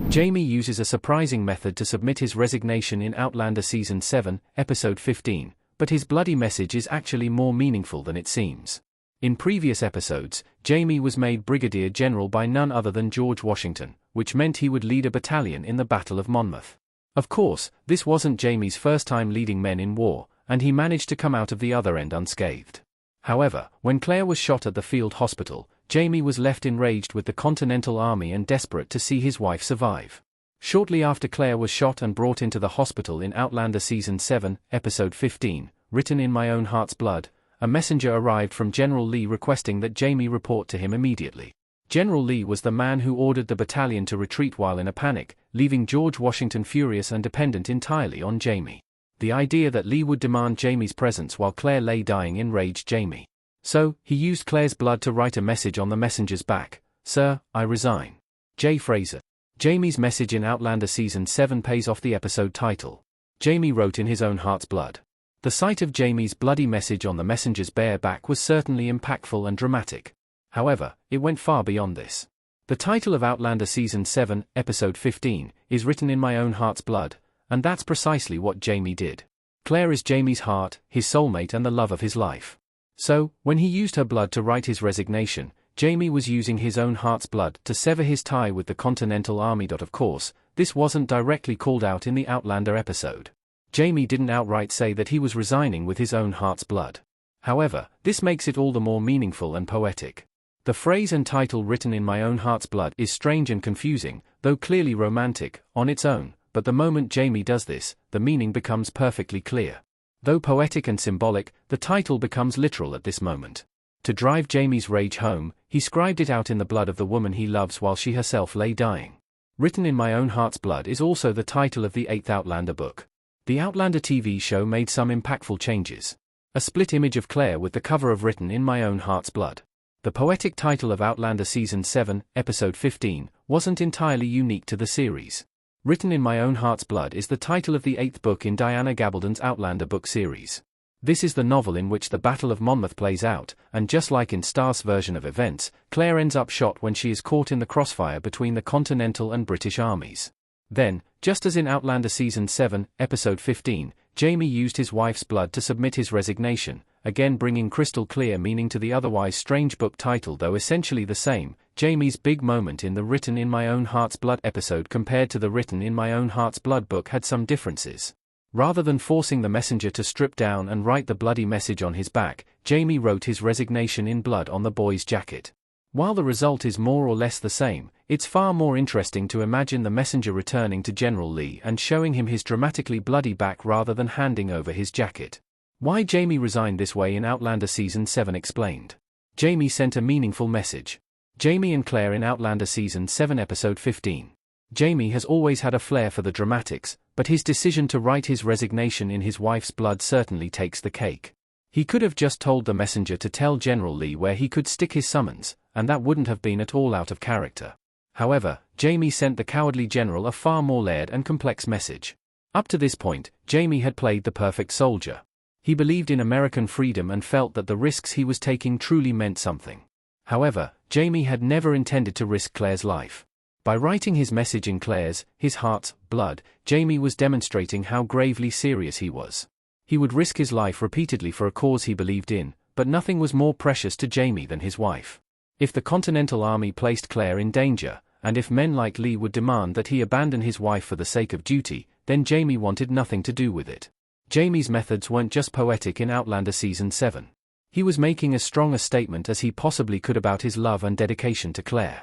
Jamie uses a surprising method to submit his resignation in Outlander Season 7, Episode 15, but his bloody message is actually more meaningful than it seems. In previous episodes, Jamie was made Brigadier General by none other than George Washington, which meant he would lead a battalion in the Battle of Monmouth. Of course, this wasn't Jamie's first time leading men in war, and he managed to come out of the other end unscathed. However, when Claire was shot at the field hospital, Jamie was left enraged with the Continental Army and desperate to see his wife survive. Shortly after Claire was shot and brought into the hospital in Outlander Season 7, Episode 15, Written in My Own Heart's Blood, a messenger arrived from General Lee requesting that Jamie report to him immediately. General Lee was the man who ordered the battalion to retreat while in a panic, leaving George Washington furious and dependent entirely on Jamie. The idea that Lee would demand Jamie's presence while Claire lay dying enraged Jamie. So, he used Claire's blood to write a message on the messenger's back: "Sir, I resign." J. Fraser. Jamie's message in Outlander Season 7 pays off the episode title. Jamie wrote in his own heart's blood. The sight of Jamie's bloody message on the messenger's bare back was certainly impactful and dramatic. However, it went far beyond this. The title of Outlander Season 7, Episode 15, is Written in My Own Heart's Blood, and that's precisely what Jamie did. Claire is Jamie's heart, his soulmate and the love of his life. So, when he used her blood to write his resignation, Jamie was using his own heart's blood to sever his tie with the Continental Army. Of course, this wasn't directly called out in the Outlander episode. Jamie didn't outright say that he was resigning with his own heart's blood. However, this makes it all the more meaningful and poetic. The phrase and title Written in My Own Heart's Blood is strange and confusing, though clearly romantic, on its own, but the moment Jamie does this, the meaning becomes perfectly clear. Though poetic and symbolic, the title becomes literal at this moment. To drive Jamie's rage home, he scribed it out in the blood of the woman he loves while she herself lay dying. Written in My Own Heart's Blood is also the title of the 8th Outlander book. The Outlander TV show made some impactful changes. A split image of Claire with the cover of Written in My Own Heart's Blood. The poetic title of Outlander Season 7, Episode 15, wasn't entirely unique to the series. Written in My Own Heart's Blood is the title of the 8th book in Diana Gabaldon's Outlander book series. This is the novel in which the Battle of Monmouth plays out, and just like in Starr's version of events, Claire ends up shot when she is caught in the crossfire between the Continental and British armies. Then, just as in Outlander Season 7, Episode 15, Jamie used his wife's blood to submit his resignation, again bringing crystal clear meaning to the otherwise strange book title. Though essentially the same, Jamie's big moment in the Written in My Own Heart's Blood episode compared to the Written in My Own Heart's Blood book had some differences. Rather than forcing the messenger to strip down and write the bloody message on his back, Jamie wrote his resignation in blood on the boy's jacket. While the result is more or less the same, it's far more interesting to imagine the messenger returning to General Lee and showing him his dramatically bloody back rather than handing over his jacket. Why Jamie resigned this way in Outlander Season 7 explained. Jamie sent a meaningful message. Jamie and Claire in Outlander Season 7 Episode 15. Jamie has always had a flair for the dramatics, but his decision to write his resignation in his wife's blood certainly takes the cake. He could have just told the messenger to tell General Lee where he could stick his summons, and that wouldn't have been at all out of character. However, Jamie sent the cowardly general a far more layered and complex message. Up to this point, Jamie had played the perfect soldier. He believed in American freedom and felt that the risks he was taking truly meant something. However, Jamie had never intended to risk Claire's life. By writing his message in Claire's, his heart's, blood, Jamie was demonstrating how gravely serious he was. He would risk his life repeatedly for a cause he believed in, but nothing was more precious to Jamie than his wife. If the Continental Army placed Claire in danger, and if men like Lee would demand that he abandon his wife for the sake of duty, then Jamie wanted nothing to do with it. Jamie's methods weren't just poetic in Outlander Season 7. He was making as strong a statement as he possibly could about his love and dedication to Claire.